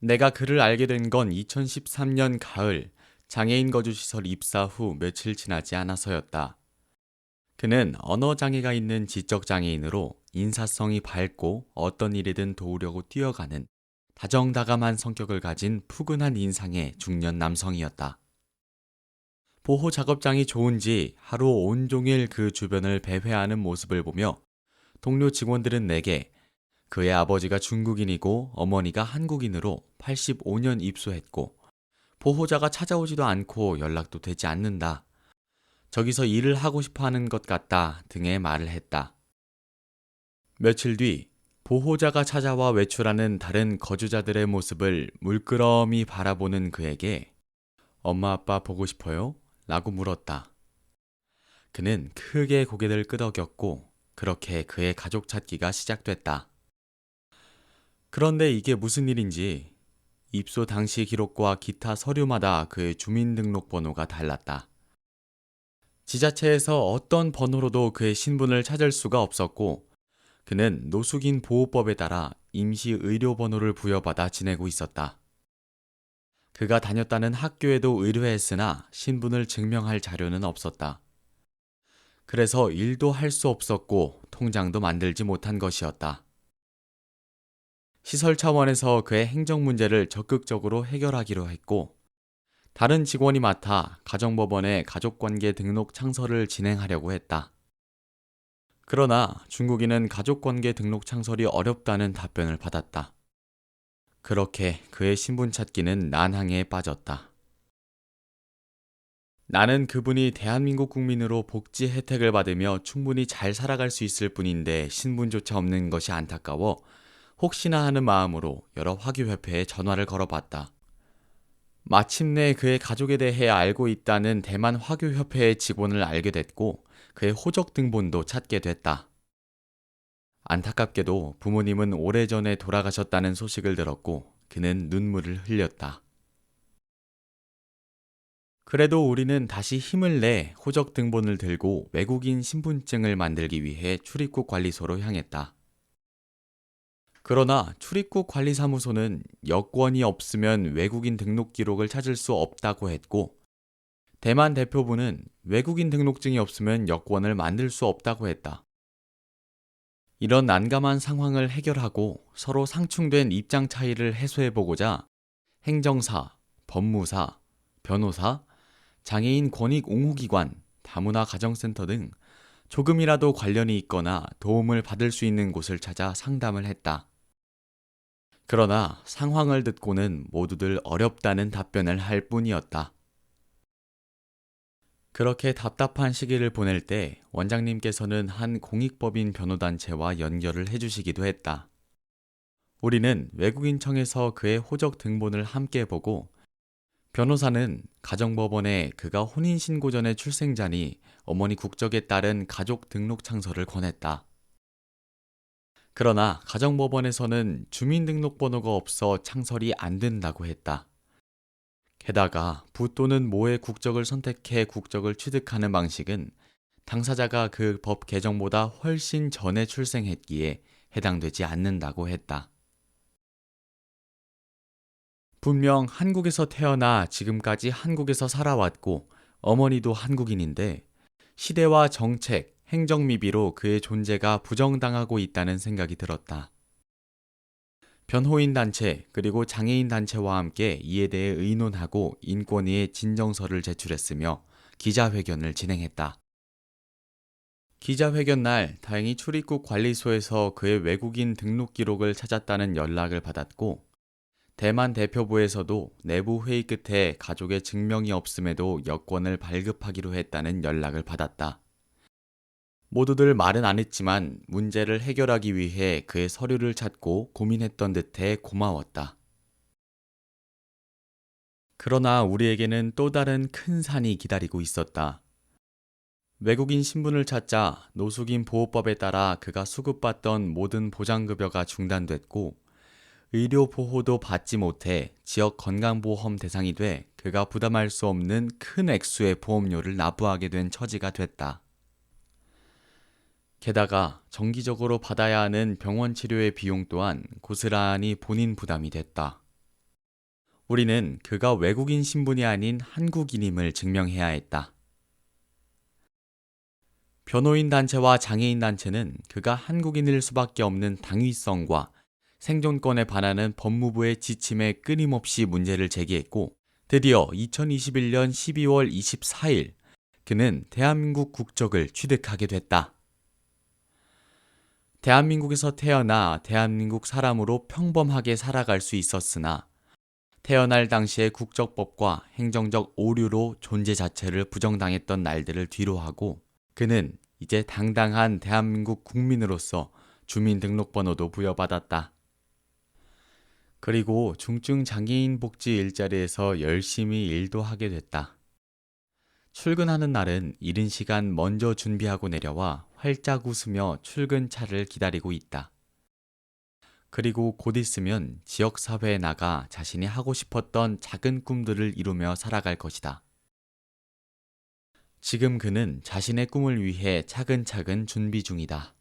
내가 그를 알게 된 건 2013년 가을 장애인 거주시설 입사 후 며칠 지나지 않아서였다. 그는 언어장애가 있는 지적장애인으로 인사성이 밝고 어떤 일이든 도우려고 뛰어가는 다정다감한 성격을 가진 푸근한 인상의 중년 남성이었다. 보호 작업장이 좋은지 하루 온종일 그 주변을 배회하는 모습을 보며 동료 직원들은 내게 그의 아버지가 중국인이고 어머니가 한국인으로 85년 입소했고 보호자가 찾아오지도 않고 연락도 되지 않는다. 저기서 일을 하고 싶어 하는 것 같다 등의 말을 했다. 며칠 뒤 보호자가 찾아와 외출하는 다른 거주자들의 모습을 물끄러미 바라보는 그에게 엄마 아빠 보고 싶어요? 라고 물었다. 그는 크게 고개를 끄덕였고 그렇게 그의 가족 찾기가 시작됐다. 그런데 이게 무슨 일인지 입소 당시 기록과 기타 서류마다 그의 주민등록번호가 달랐다. 지자체에서 어떤 번호로도 그의 신분을 찾을 수가 없었고 그는 노숙인 보호법에 따라 임시 의료번호를 부여받아 지내고 있었다. 그가 다녔다는 학교에도 의뢰했으나 신분을 증명할 자료는 없었다. 그래서 일도 할 수 없었고 통장도 만들지 못한 것이었다. 시설 차원에서 그의 행정 문제를 적극적으로 해결하기로 했고 다른 직원이 맡아 가정법원에 가족관계 등록 창설을 진행하려고 했다. 그러나 중국인은 가족관계 등록 창설이 어렵다는 답변을 받았다. 그렇게 그의 신분 찾기는 난항에 빠졌다. 나는 그분이 대한민국 국민으로 복지 혜택을 받으며 충분히 잘 살아갈 수 있을 뿐인데 신분조차 없는 것이 안타까워 혹시나 하는 마음으로 여러 화교협회에 전화를 걸어봤다. 마침내 그의 가족에 대해 알고 있다는 대만 화교협회의 직원을 알게 됐고 그의 호적 등본도 찾게 됐다. 안타깝게도 부모님은 오래전에 돌아가셨다는 소식을 들었고 그는 눈물을 흘렸다. 그래도 우리는 다시 힘을 내 호적 등본을 들고 외국인 신분증을 만들기 위해 출입국 관리소로 향했다. 그러나 출입국 관리사무소는 여권이 없으면 외국인 등록 기록을 찾을 수 없다고 했고 대만 대표부는 외국인 등록증이 없으면 여권을 만들 수 없다고 했다. 이런 난감한 상황을 해결하고 서로 상충된 입장 차이를 해소해보고자 행정사, 법무사, 변호사, 장애인 권익 옹호기관, 다문화 가정센터 등 조금이라도 관련이 있거나 도움을 받을 수 있는 곳을 찾아 상담을 했다. 그러나 상황을 듣고는 모두들 어렵다는 답변을 할 뿐이었다. 그렇게 답답한 시기를 보낼 때 원장님께서는 한 공익법인 변호단체와 연결을 해주시기도 했다. 우리는 외국인청에서 그의 호적 등본을 함께 보고 변호사는 가정법원에 그가 혼인신고 전의 출생자니 어머니 국적에 따른 가족 등록 창설을 권했다. 그러나 가정법원에서는 주민등록번호가 없어 창설이 안 된다고 했다. 게다가 부 또는 모의 국적을 선택해 국적을 취득하는 방식은 당사자가 그 법 개정보다 훨씬 전에 출생했기에 해당되지 않는다고 했다. 분명 한국에서 태어나 지금까지 한국에서 살아왔고 어머니도 한국인인데 시대와 정책, 행정미비로 그의 존재가 부정당하고 있다는 생각이 들었다. 변호인 단체 그리고 장애인 단체와 함께 이에 대해 의논하고 인권위에 진정서를 제출했으며 기자회견을 진행했다. 기자회견 날 다행히 출입국 관리소에서 그의 외국인 등록 기록을 찾았다는 연락을 받았고 대만 대표부에서도 내부 회의 끝에 가족의 증명이 없음에도 여권을 발급하기로 했다는 연락을 받았다. 모두들 말은 안 했지만 문제를 해결하기 위해 그의 서류를 찾고 고민했던 듯해 고마웠다. 그러나 우리에게는 또 다른 큰 산이 기다리고 있었다. 외국인 신분을 찾자 노숙인 보호법에 따라 그가 수급받던 모든 보장급여가 중단됐고 의료 보호도 받지 못해 지역 건강보험 대상이 돼 그가 부담할 수 없는 큰 액수의 보험료를 납부하게 된 처지가 됐다. 게다가 정기적으로 받아야 하는 병원 치료의 비용 또한 고스란히 본인 부담이 됐다. 우리는 그가 외국인 신분이 아닌 한국인임을 증명해야 했다. 변호인 단체와 장애인 단체는 그가 한국인일 수밖에 없는 당위성과 생존권에 반하는 법무부의 지침에 끊임없이 문제를 제기했고, 드디어 2021년 12월 24일 그는 대한민국 국적을 취득하게 됐다. 대한민국에서 태어나 대한민국 사람으로 평범하게 살아갈 수 있었으나 태어날 당시의 국적법과 행정적 오류로 존재 자체를 부정당했던 날들을 뒤로하고 그는 이제 당당한 대한민국 국민으로서 주민등록번호도 부여받았다. 그리고 중증 장애인 복지 일자리에서 열심히 일도 하게 됐다. 출근하는 날은 이른 시간 먼저 준비하고 내려와 활짝 웃으며 출근차를 기다리고 있다. 그리고 곧 있으면 지역사회에 나가 자신이 하고 싶었던 작은 꿈들을 이루며 살아갈 것이다. 지금 그는 자신의 꿈을 위해 차근차근 준비 중이다.